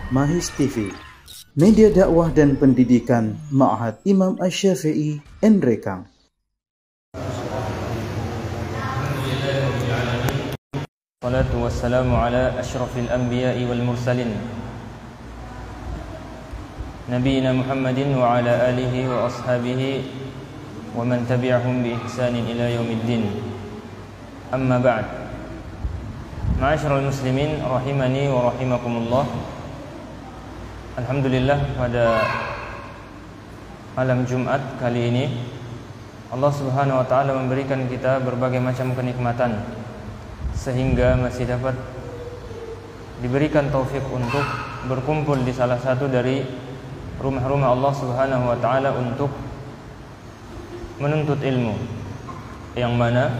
Mahis TV, media dakwah dan pendidikan Ma'had Imam Asy-Syafi'i Nrekang. Salatu wassalamu ala asyrafil anbiya'i wal mursalin Nabiina Muhammadin wa ala alihi wa ashabihi wa man tabi'ahum bi ihsanin ila yaumiddin. Amma ba'd. Ma'asyiral muslimin rahimani wa rahimakumullah. Alhamdulillah, pada malam Jumat kali ini Allah Subhanahu wa taala memberikan kita berbagai macam kenikmatan sehingga masih dapat diberikan taufik untuk berkumpul di salah satu dari rumah-rumah Allah Subhanahu wa taala untuk menuntut ilmu, yang mana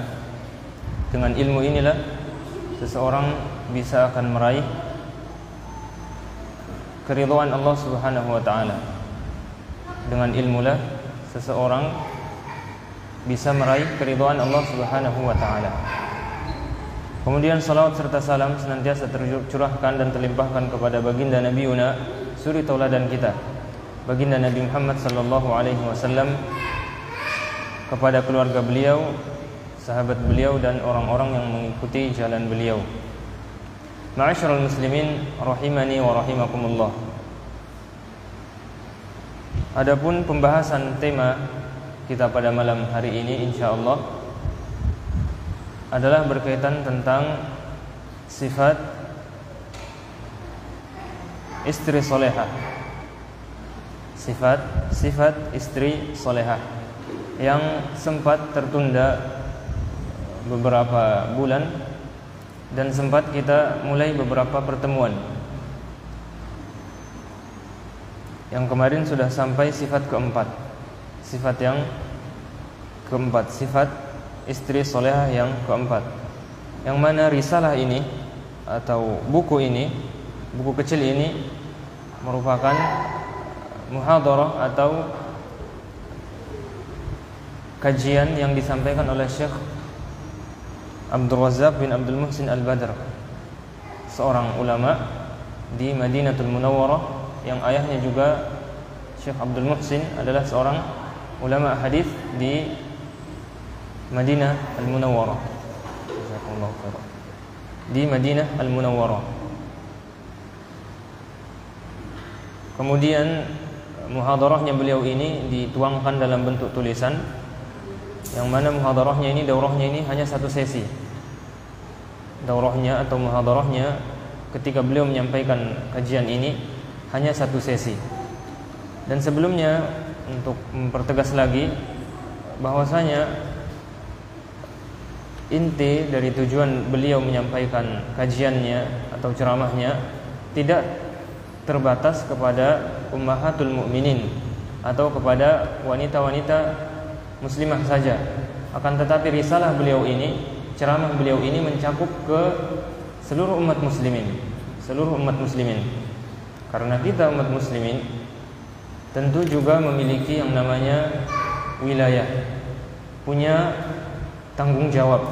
dengan ilmu inilah seseorang bisa akan meraih keridhaan Allah Subhanahu wa taala. Dengan ilmulah seseorang bisa meraih keridhaan Allah Subhanahu wa taala. Kemudian salawat serta salam senantiasa tercurahkan dan terlimpahkan kepada baginda Nabiuna, suri tauladan kita, baginda Nabi Muhammad sallallahu alaihi wasallam, kepada keluarga beliau, sahabat beliau, dan orang-orang yang mengikuti jalan beliau. Ma'asyiral muslimin rahimani wa rahimakumullah. Adapun pembahasan tema kita pada malam hari ini insyaallah adalah berkaitan tentang sifat istri solehah. Sifat istri solehah yang sempat tertunda beberapa bulan dan sempat kita mulai beberapa pertemuan. Yang kemarin sudah sampai sifat keempat. Sifat yang keempat, sifat istri solehah yang keempat, yang mana risalah ini atau buku ini, buku kecil ini merupakan muhadarah atau kajian yang disampaikan oleh Syekh Abdul Razak bin Abdul Muhsin Al-Badr, seorang ulama di Madinatul Munawwarah, yang ayahnya juga Syekh Abdul Muhsin adalah seorang ulama hadis di Madinah Al-Munawwarah. Jazakallahu khairan. Di Madinah Al-Munawwarah. Kemudian muhadarahnya beliau ini dituangkan dalam bentuk tulisan, yang mana muhadarahnya ini, daurahnya ini hanya satu sesi. Daurahnya atau muhadarahnya ketika beliau menyampaikan kajian ini hanya satu sesi. Dan sebelumnya, untuk mempertegas lagi bahwasanya inti dari tujuan beliau menyampaikan kajiannya atau ceramahnya tidak terbatas kepada ummahatul mukminin atau kepada wanita-wanita muslimah saja, akan tetapi risalah beliau ini, ceramah beliau ini mencakup ke seluruh umat muslimin, seluruh umat muslimin. Karena kita umat muslimin tentu juga memiliki yang namanya wilayah, punya tanggung jawab,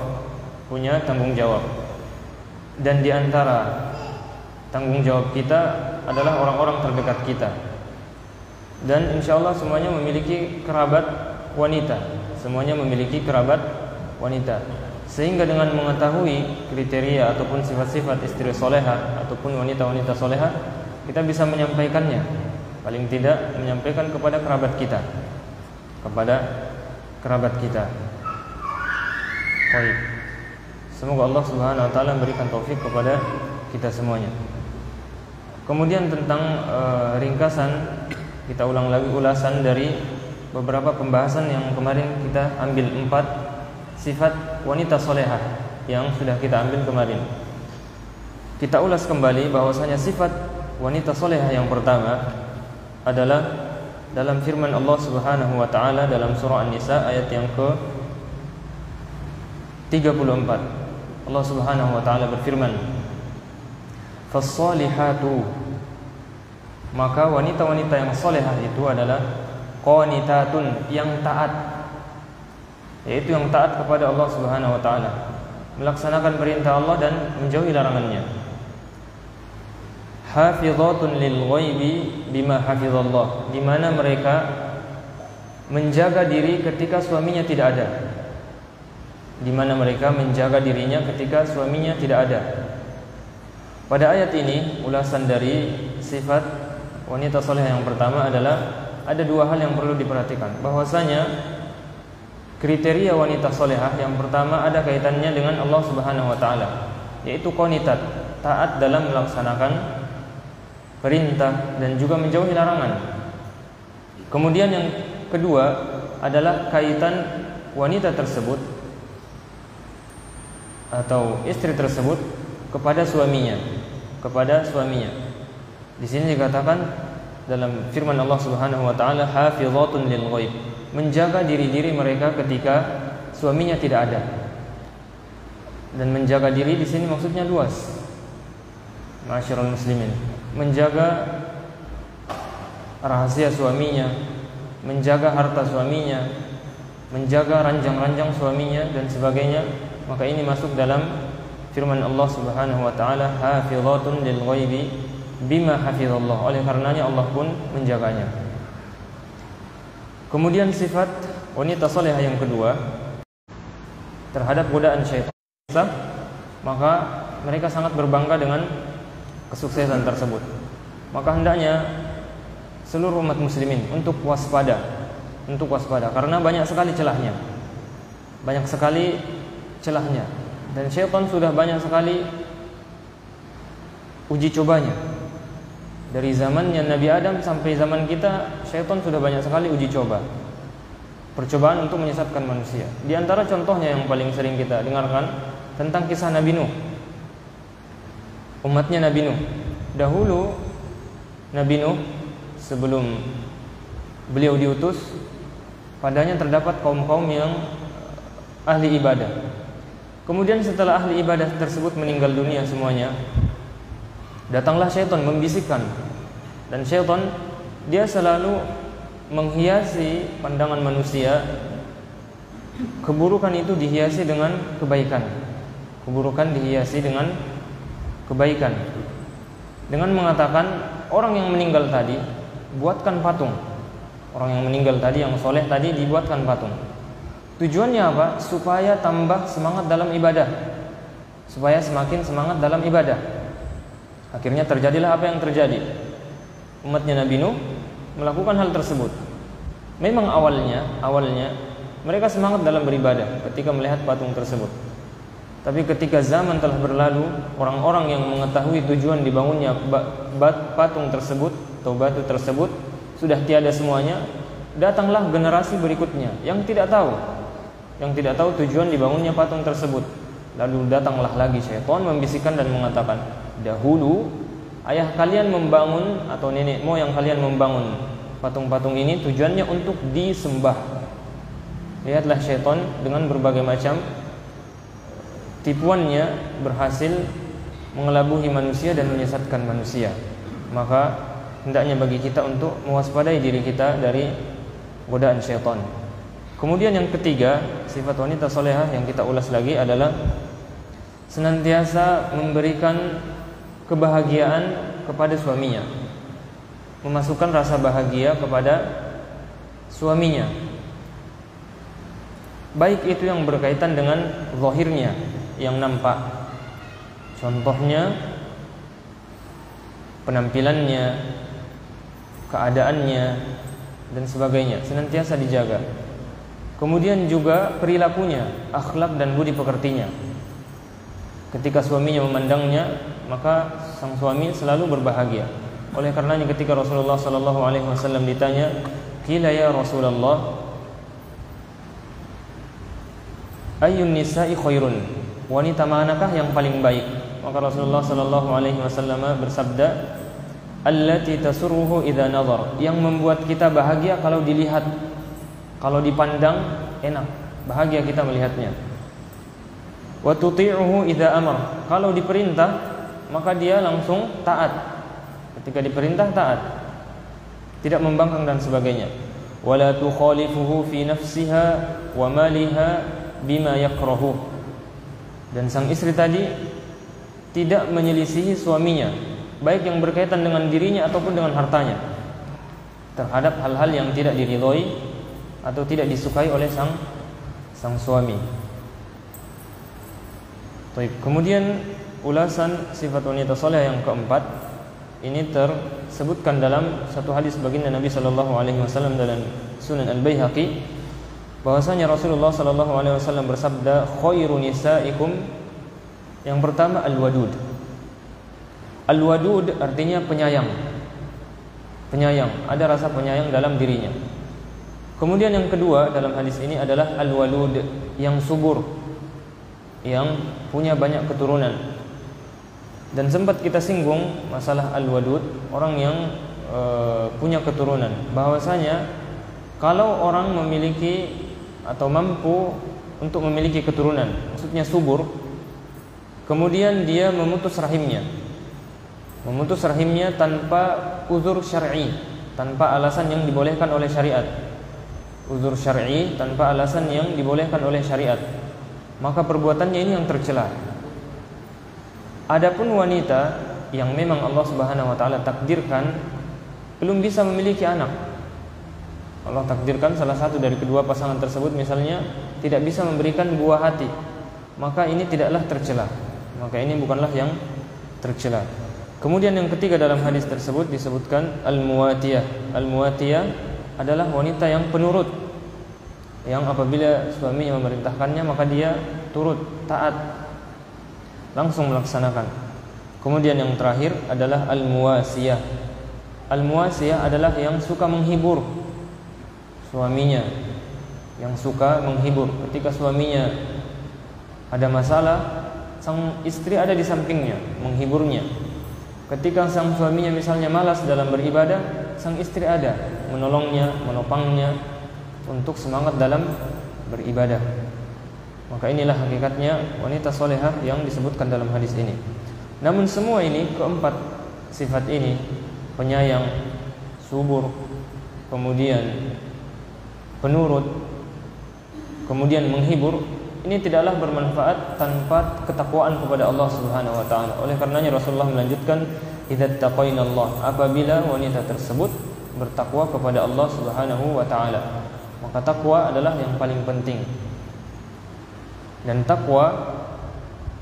dan di antara tanggung jawab kita adalah orang-orang terdekat kita. Dan insyaallah semuanya memiliki kerabat wanita, semuanya memiliki kerabat wanita, sehingga dengan mengetahui kriteria ataupun sifat-sifat istri solehah ataupun wanita-wanita solehah, kita bisa menyampaikannya, paling tidak menyampaikan kepada kerabat kita, Baik. Semoga Allah Subhanahu wa taala memberikan taufik kepada kita semuanya. Kemudian tentang ringkasan, kita ulang lagi ulasan dari beberapa pembahasan yang kemarin kita ambil, 4 sifat wanita solehah yang sudah kita ambil kemarin. Kita ulas kembali bahwasanya sifat wanita solehah yang pertama adalah dalam firman Allah Subhanahu wa taala dalam surah An-Nisa ayat yang ke-34. Allah Subhanahu wa taala berfirman, "Fas-solihatu", maka wanita-wanita yang solehah itu adalah qanitatun, yang taat, yaitu yang taat kepada Allah Subhanahu wa taala, melaksanakan perintah Allah dan menjauhi larangannya. hafizatun lil ghaibi bima hafizallah, di mana mereka menjaga diri ketika suaminya tidak ada. Di mana mereka menjaga dirinya ketika suaminya tidak ada. Pada ayat ini ulasan dari sifat wanita saleh yang pertama adalah ada dua hal yang perlu diperhatikan. Bahwasanya kriteria wanita salehah yang pertama ada kaitannya dengan Allah Subhanahu wa taala, yaitu qanitat, taat dalam melaksanakan perintah dan juga menjauhi larangan. Kemudian yang kedua adalah kaitan wanita tersebut atau istri tersebut kepada suaminya, Di sini dikatakan dalam firman Allah Subhanahu wa taala, hafizatun lil ghaib, menjaga diri-diri mereka ketika suaminya tidak ada. Dan menjaga diri di sini maksudnya luas. Ma'asyiral muslimin, menjaga rahasia suaminya, menjaga harta suaminya, menjaga ranjang-ranjang suaminya dan sebagainya, maka ini masuk dalam firman Allah Subhanahu wa taala, hafizatun lil ghaibi bima hafizallah. Oleh karenanya Allah pun menjaganya. Kemudian sifat wanita salehah yang kedua terhadap godaan syaitan, maka mereka sangat berbangga dengan kesuksesan tersebut. Maka hendaknya seluruh umat muslimin untuk waspada karena banyak sekali celahnya, dan syaitan sudah banyak sekali uji cobanya. Dari zamannya Nabi Adam sampai zaman kita, syaitan sudah banyak sekali uji coba, percobaan untuk menyesatkan manusia. Di antara contohnya yang paling sering kita dengarkan tentang kisah Nabi Nuh, umatnya Nabi Nuh. Dahulu Nabi Nuh sebelum beliau diutus, padanya terdapat kaum-kaum yang ahli ibadah. Kemudian setelah ahli ibadah tersebut meninggal dunia semuanya, datanglah syaitan membisikkan. Dan syaitan dia selalu menghiasi pandangan manusia. Keburukan itu dihiasi dengan kebaikan. Dengan mengatakan, orang yang meninggal tadi buatkan patung. Orang yang meninggal tadi, yang soleh tadi, dibuatkan patung. Tujuannya apa? Supaya tambah semangat dalam ibadah, supaya semakin semangat dalam ibadah. Akhirnya terjadilah apa yang terjadi. Umatnya Nabi Nuh melakukan hal tersebut. Memang awalnya mereka semangat dalam beribadah ketika melihat patung tersebut. Tapi ketika zaman telah berlalu, orang-orang yang mengetahui tujuan dibangunnya patung tersebut atau batu tersebut sudah tiada semuanya. Datanglah generasi berikutnya yang tidak tahu tujuan dibangunnya patung tersebut. Lalu datanglah lagi syaitan membisikkan dan mengatakan, dahulu ayah kalian membangun atau nenek moyang kalian membangun patung-patung ini tujuannya untuk disembah. Lihatlah syaitan dengan berbagai macam tipuannya berhasil mengelabuhi manusia dan menyesatkan manusia. Maka hendaknya bagi kita untuk mewaspadai diri kita dari godaan syaitan. Kemudian yang ketiga, sifat wanita solehah yang kita ulas lagi adalah senantiasa memberikan kebahagiaan kepada suaminya, memasukkan rasa bahagia kepada suaminya, baik itu yang berkaitan dengan zahirnya yang nampak, contohnya penampilannya, keadaannya dan sebagainya, senantiasa dijaga. Kemudian juga perilakunya, akhlak dan budi pekertinya. Ketika suaminya memandangnya, maka sang suami selalu berbahagia. Oleh karenanya ketika Rasulullah SAW ditanya, "Qila ya Rasulullah, ayyun nisa'i khairun?" Wanita manakah yang paling baik? Maka Rasulullah SAW bersabda, "Allati tasurruhu idza nazar." Yang membuat kita bahagia kalau dilihat, kalau dipandang enak, bahagia kita melihatnya. Wa tuti'uhu idza amar. Kalau diperintah, maka dia langsung taat. Ketika diperintah taat, tidak membangkang dan sebagainya. Wala tukhalifuhu fi nafsiha wa maliha bima yakrahu. Dan sang istri tadi tidak menyelisihi suaminya baik yang berkaitan dengan dirinya ataupun dengan hartanya, terhadap hal-hal yang tidak diridhoi atau tidak disukai oleh sang suami. Baik, kemudian ulasan sifat wanita saleh yang keempat ini tersebutkan dalam satu hadis baginda Nabi sallallahu alaihi wasallam dalam Sunan Al-Baihaqi, bahwasanya Rasulullah sallallahu alaihi wasallam bersabda, khairu nisaikum, yang pertama al-wadud. Al-wadud artinya penyayang. Penyayang, ada rasa penyayang dalam dirinya. Kemudian yang kedua dalam hadis ini adalah al-walud, yang subur, yang punya banyak keturunan. Dan sempat kita singgung masalah al-wadud, orang yang punya keturunan, bahwasanya kalau orang memiliki atau mampu untuk memiliki keturunan, maksudnya subur, kemudian dia memutus rahimnya tanpa uzur syar'i, tanpa alasan yang dibolehkan oleh syariat. Uzur syar'i tanpa alasan yang dibolehkan oleh syariat, maka perbuatannya ini yang tercela. Adapun wanita yang memang Allah Subhanahu wa taala takdirkan belum bisa memiliki anak, Allah takdirkan salah satu dari kedua pasangan tersebut misalnya tidak bisa memberikan buah hati, maka ini tidaklah tercela, maka ini bukanlah yang tercela. Kemudian yang ketiga dalam hadis tersebut disebutkan al-muwatiyah. Al-muwatiyah adalah wanita yang penurut, yang apabila suaminya memerintahkannya maka dia turut, taat, langsung melaksanakan. Kemudian yang terakhir adalah al-muwasiyah. Al-muwasiyah adalah yang suka menghibur suaminya, yang suka menghibur. Ketika suaminya ada masalah, sang istri ada di sampingnya menghiburnya. Ketika sang suaminya misalnya malas dalam beribadah, sang istri ada menolongnya, menopangnya untuk semangat dalam beribadah. Maka inilah hakikatnya wanita solehah yang disebutkan dalam hadis ini. Namun semua ini, keempat sifat ini, penyayang, subur, kemudian penurut, kemudian menghibur, ini tidaklah bermanfaat tanpa ketakwaan kepada Allah Subhanahu wa taala. Oleh karenanya Rasulullah melanjutkan, idza taqainallah, apabila wanita tersebut bertakwa kepada Allah Subhanahu wa taala. Maka takwa adalah yang paling penting. Dan takwa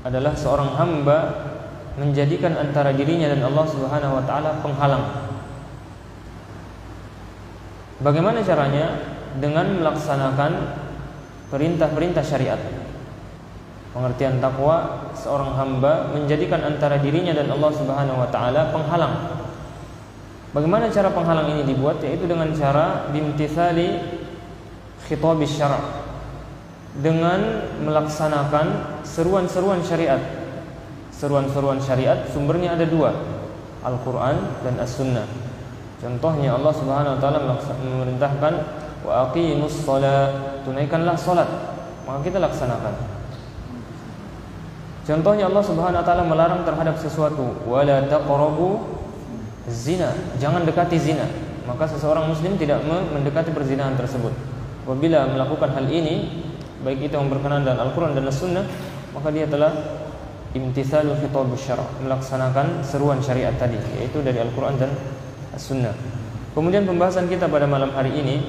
adalah seorang hamba menjadikan antara dirinya dan Allah Subhanahu wa taala penghalang. Bagaimana caranya? Dengan melaksanakan perintah-perintah syariat. Pengertian takwa, seorang hamba menjadikan antara dirinya dan Allah Subhanahu wa taala penghalang. Bagaimana cara penghalang ini dibuat? Yaitu dengan cara bimtithali khitabis syara', dengan melaksanakan seruan-seruan syariat. Seruan-seruan syariat sumbernya ada dua, Al-Quran dan As-Sunnah. Contohnya Allah Subhanahu wa taala memerintahkan wa aqimus shalah, tunaikanlah salat, maka kita laksanakan. Contohnya Allah Subhanahu wa taala melarang terhadap sesuatu, wala taqrabu zina, jangan dekati zina, maka seseorang muslim tidak mendekati perzinahan tersebut. Apabila melakukan hal ini, baik itu yang berkenaan dengan Al-Quran dan As-Sunnah, maka dia telah imtithalul khitabus syara', melaksanakan seruan syariat tadi, yaitu dari Al-Quran dan As-Sunnah. Kemudian pembahasan kita pada malam hari ini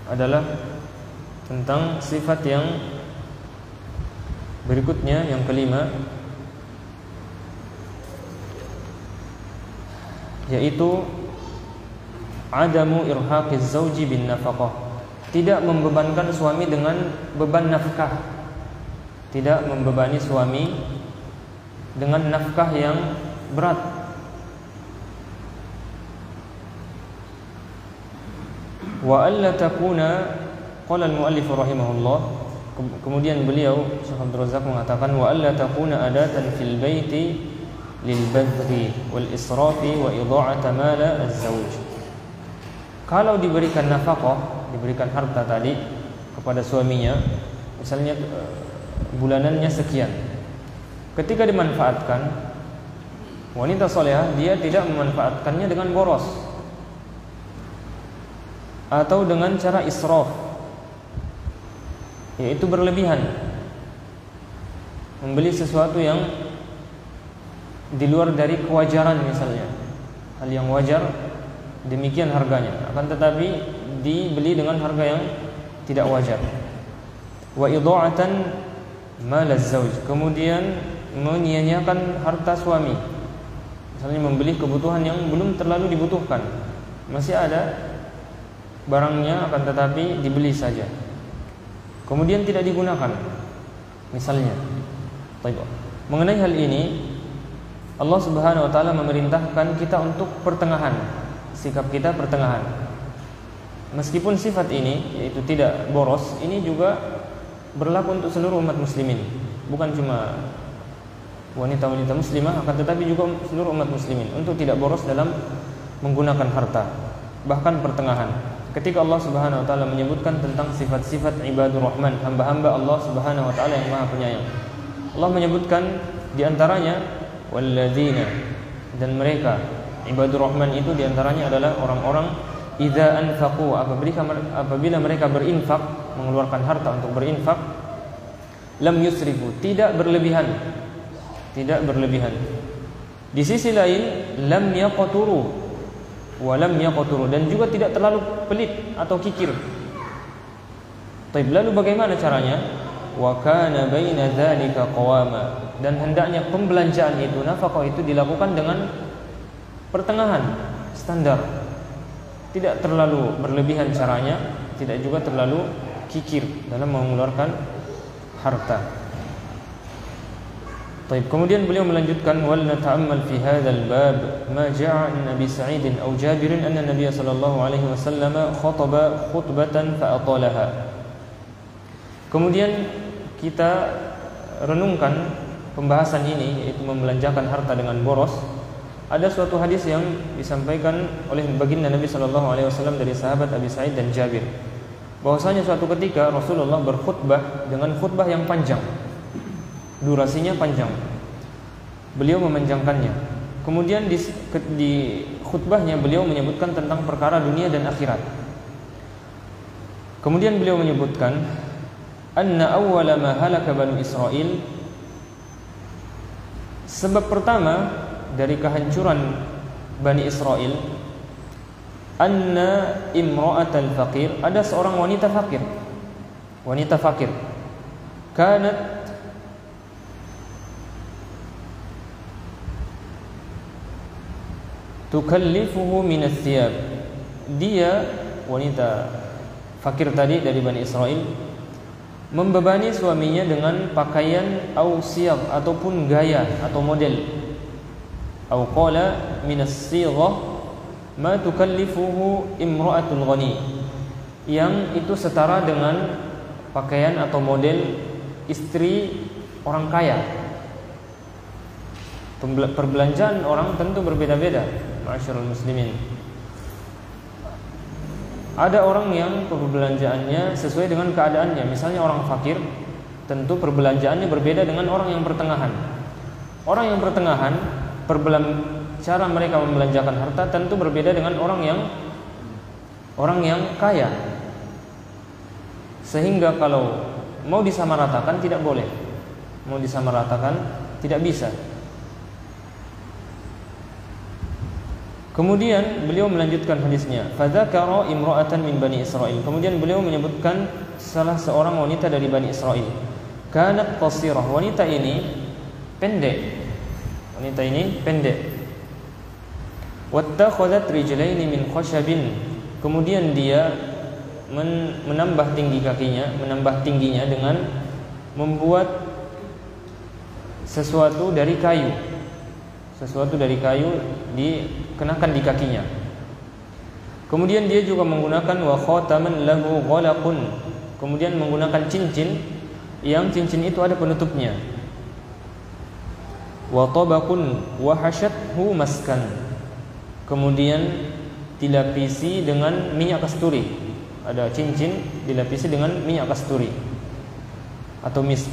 adalah tentang sifat yang berikutnya, yang kelima, yaitu adamu irhaqiz zauji bin nafaqah, tidak membebankan suami dengan beban nafkah, tidak membebani suami dengan nafkah yang berat. Wa alla takuna, qala al-muallif rahimahullah, kemudian beliau Syekh Abdul Razak mengatakan, wa alla takuna adatan fil baiti lil badri wal israfi wa idha'ata mala az-zawj. Kalau diberikan nafkah, diberikan harta tadi kepada suaminya, misalnya bulanannya sekian, ketika dimanfaatkan, wanita solehah dia tidak memanfaatkannya dengan boros atau dengan cara israf, yaitu berlebihan, membeli sesuatu yang di luar dari kewajaran misalnya, hal yang wajar demikian harganya, akan tetapi dibeli dengan harga yang tidak wajar. Wa idha'atan mal az-zawj, kemudian menyia-nyiakan harta suami, misalnya membeli kebutuhan yang belum terlalu dibutuhkan, masih ada barangnya akan tetapi dibeli saja, kemudian tidak digunakan misalnya. Baik. Mengenai hal ini Allah Subhanahu wa taala memerintahkan kita untuk pertengahan, sikap kita pertengahan. Meskipun sifat ini yaitu tidak boros, ini juga berlaku untuk seluruh umat muslimin, bukan cuma wanita-wanita muslimah, akan tetapi juga seluruh umat muslimin untuk tidak boros dalam menggunakan harta, bahkan pertengahan. Ketika Allah Subhanahu wa taala menyebutkan tentang sifat-sifat ibadur rahman, hamba-hamba Allah Subhanahu wa taala yang Maha Penyayang, Allah menyebutkan di antaranya walladzina, dan mereka ibadur rahman itu di antaranya adalah orang-orang idza anfaqu, apabila mereka berinfak, mengeluarkan harta untuk berinfak, lam yusrifu, tidak berlebihan. Di sisi lain lam yaqturu wa lam yaqturu, dan juga tidak terlalu pelit atau kikir. Baik, lalu bagaimana caranya? Wa kana baina dzalika qawama, dan hendaknya pembelanjaan itu, nafkah itu dilakukan dengan pertengahan, standar. Tidak terlalu berlebihan caranya, tidak juga terlalu kikir dalam mengeluarkan harta. Baik, kemudian beliau melanjutkan wal nata'ammal fi hadzal bab ma ja'a an Nabi Sa'id aw Jabir anna Nabiy sallallahu alaihi wasallam khataba khutbatan fa atalaha. Kemudian kita renungkan pembahasan ini, yaitu membelanjakan harta dengan boros. Ada suatu hadis yang disampaikan oleh baginda Nabi sallallahu alaihi wasallam dari sahabat Abi Sa'id dan Jabir, bahwasanya suatu ketika Rasulullah berkhutbah dengan khutbah yang panjang, durasinya panjang, beliau memanjangkannya. Kemudian di khutbahnya beliau menyebutkan tentang perkara dunia dan akhirat. Kemudian beliau menyebutkan anna awwala ma halaka banu Israil, sebab pertama dari kehancuran Bani Israel, anna imra'atal faqir, ada seorang wanita fakir, kanat tukallifuhu min ath-thiyab, dia wanita fakir tadi dari Bani Israel membebani suaminya dengan pakaian au siyag, ataupun gaya atau model, au qala min as-sighah ma tukallifuhu imra'atul ghani, yang itu setara dengan pakaian atau model istri orang kaya. Perbelanjaan orang tentu berbeda-beda, ma'asyiral muslimin. Ada orang yang perbelanjaannya sesuai dengan keadaannya, misalnya orang fakir, tentu perbelanjaannya berbeda dengan orang yang pertengahan. Orang yang pertengahan, cara mereka membelanjakan harta tentu berbeda dengan orang yang kaya. Sehingga kalau mau disamaratakan tidak boleh, mau disamaratakan tidak bisa. Kemudian beliau melanjutkan hadisnya, fadzakara imra'atan min Bani Israil, kemudian beliau menyebutkan salah seorang wanita dari Bani Israil, kanat qasirah, wanita ini pendek, wattakhadhat rijlaini min khashabin, kemudian dia menambah tingginya dengan membuat sesuatu dari kayu dikenakan di kakinya. Kemudian dia juga menggunakan wa khataman lahu ghalaqun, kemudian menggunakan cincin yang cincin itu ada penutupnya. Wa tabaqun wa hashathu maskan, kemudian dilapisi dengan minyak kasturi. Ada cincin dilapisi dengan minyak kasturi atau misk.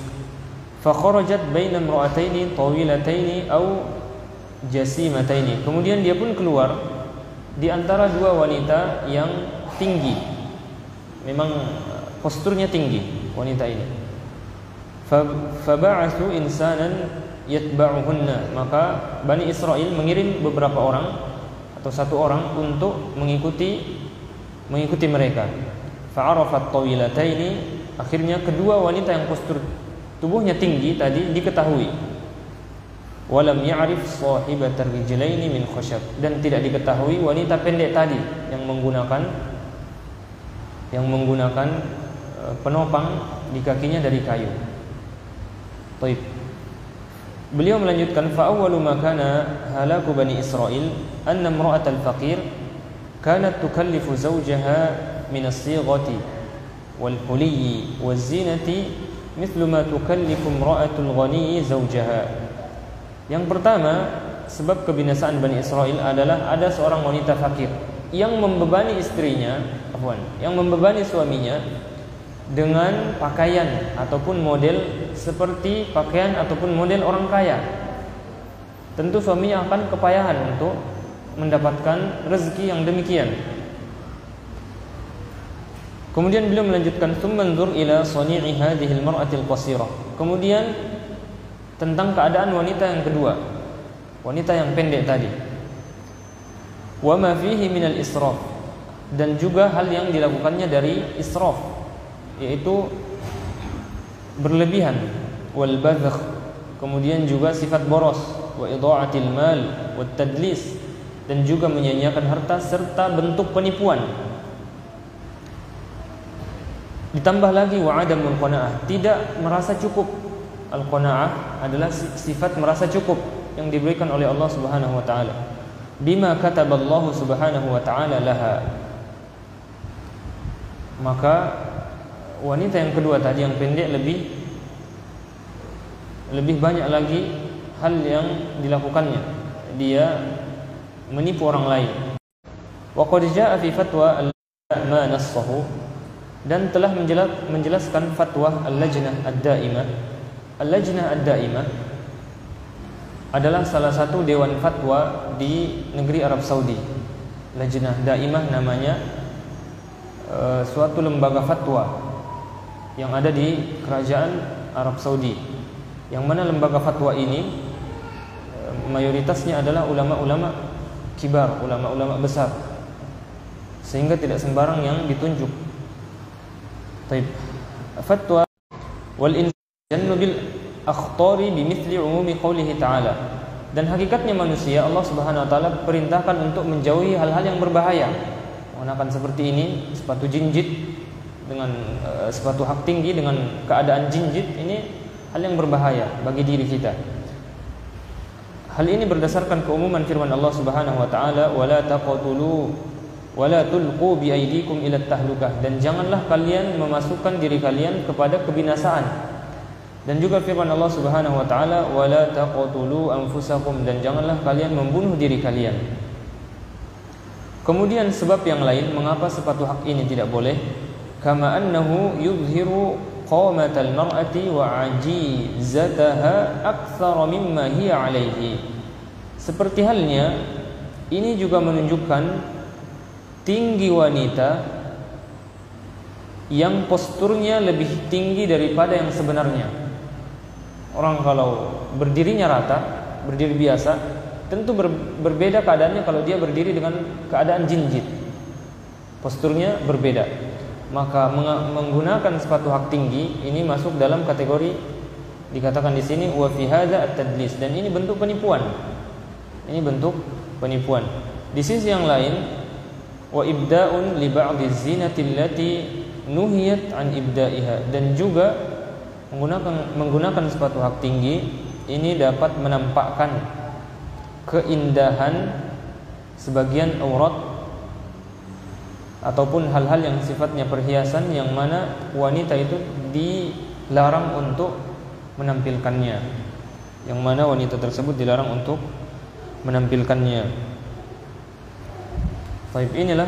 Fa kharajat baina imra'ataini tawilataini aw jasimataini, kemudian dia pun keluar di antara dua wanita yang tinggi, memang posturnya tinggi wanita ini. Faba'atsu insanan yatba'uhunna, maka Bani Israil mengirim beberapa orang atau satu orang untuk mengikuti mereka. Fa'arafat tawilataini, akhirnya kedua wanita yang postur tubuhnya tinggi tadi diketahui. Walam ya'rif sahibatar rijlaini min khasyab, dan tidak diketahui wanita pendek tadi yang menggunakan penopang di kakinya dari kayu. Baik. Beliau melanjutkan, fa awwalu ma kana halaku Bani Israil anna imra'atal faqir kanat tukallifu zawjaha min as-sighati wal huliyyi waz-zinati mithlu ma tukallifu imra'atul ghani zawjaha. Yang pertama, sebab kebinasaan Bani Israil adalah ada seorang wanita fakir yang membebani suaminya dengan pakaian ataupun model seperti pakaian ataupun model orang kaya. Tentu suaminya akan kepayahan untuk mendapatkan rezeki yang demikian. Kemudian beliau melanjutkan, "Tsummanzur ila sani'i hadhil mar'atil qasirah." Kemudian tentang keadaan wanita yang kedua, wanita yang pendek tadi. Wa ma fihi minal israf, dan juga hal yang dilakukannya dari israf, yaitu berlebihan, wal badgh, kemudian juga sifat boros, wa idha'atil mal, wat tadlis, dan juga menyia-nyiakan harta serta bentuk penipuan. Ditambah lagi wa adamul qanaah, tidak merasa cukup. Al-qanaah adalah sifat merasa cukup yang diberikan oleh Allah Subhanahu wa taala. Bima kataballahu Subhanahu wa taala laha. Maka wanita yang kedua tadi yang pendek lebih banyak lagi hal yang dilakukannya. Dia menipu orang lain. Wa qad jaa'a fi fatwa ma nassahu, dan telah menjelaskan fatwa al-lajnah ad-daimah. Al-lajnah ad-daimah adalah salah satu dewan fatwa di negeri Arab Saudi. Lajnah daimah namanya, suatu lembaga fatwa yang ada di kerajaan Arab Saudi, yang mana lembaga fatwa ini mayoritasnya adalah ulama-ulama kibar, ulama-ulama besar, sehingga tidak sembarang yang ditunjuk. Taib. Fatwa wal injannu bil akhtari bimithli umumi qoulihi ta'ala, dan hakikatnya manusia Allah Subhanahu wa taala perintahkan untuk menjauhi hal-hal yang berbahaya. Menggunakan seperti ini, sepatu jinjit dengan sepatu hak tinggi dengan keadaan jinjit, ini hal yang berbahaya bagi diri kita. Hal ini berdasarkan keumuman firman Allah Subhanahu wa taala, wala taqtulu wala tulqu biaidikum ila tahlukah, dan janganlah kalian memasukkan diri kalian kepada kebinasaan. Dan juga firman Allah Subhanahu wa taala, wala taqtulu anfusakum, dan janganlah kalian membunuh diri kalian. Kemudian sebab yang lain mengapa sepatu hak ini tidak boleh, kama annahu yuzhiru qamatal mar'ati wa ajizataha aktsara mimma hiya alaihi. Seperti halnya ini juga menunjukkan tinggi wanita yang posturnya lebih tinggi daripada yang sebenarnya. Orang kalau berdirinya rata, berdiri biasa, tentu berbeda keadaannya kalau dia berdiri dengan keadaan jinjit. Posturnya berbeda. Maka menggunakan sepatu hak tinggi ini masuk dalam kategori dikatakan di sini wa fi hadza at-tadlis, dan ini bentuk penipuan. Ini bentuk penipuan. Di sisi yang lain, wa ibda'un li ba'dhi zinati allati nuhiyat an ibda'iha, dan juga menggunakan sepatu hak tinggi ini dapat menampakkan keindahan sebagian aurat ataupun hal-hal yang sifatnya perhiasan, yang mana wanita itu dilarang untuk menampilkannya, yang mana wanita tersebut dilarang untuk menampilkannya. Baik, inilah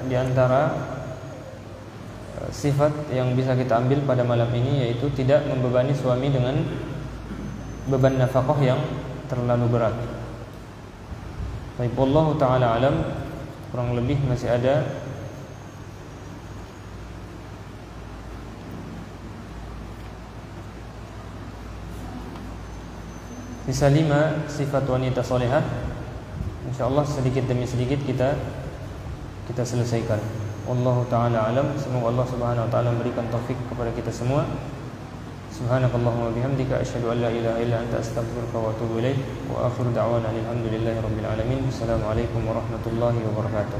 diantara sifat yang bisa kita ambil pada malam ini, yaitu tidak membebani suami dengan beban nafkah yang terlalu berat. Baik, wallahu taala alam. Kurang lebih masih ada Sisa 5 sifat wanita solehah, insyaallah sedikit demi sedikit kita selesaikan. Wallahu taala alam. Semoga Allah Subhanahu wa taala memberikan taufik kepada kita semua. Subhanakallahumma bihamdika asyhadu an la ilaha illa anta astaghfiruka wa atubu ilaik. Wa akhiru da'wana alhamdulillahi rabbil alamin. Assalamualaikum warahmatullahi wabarakatuh.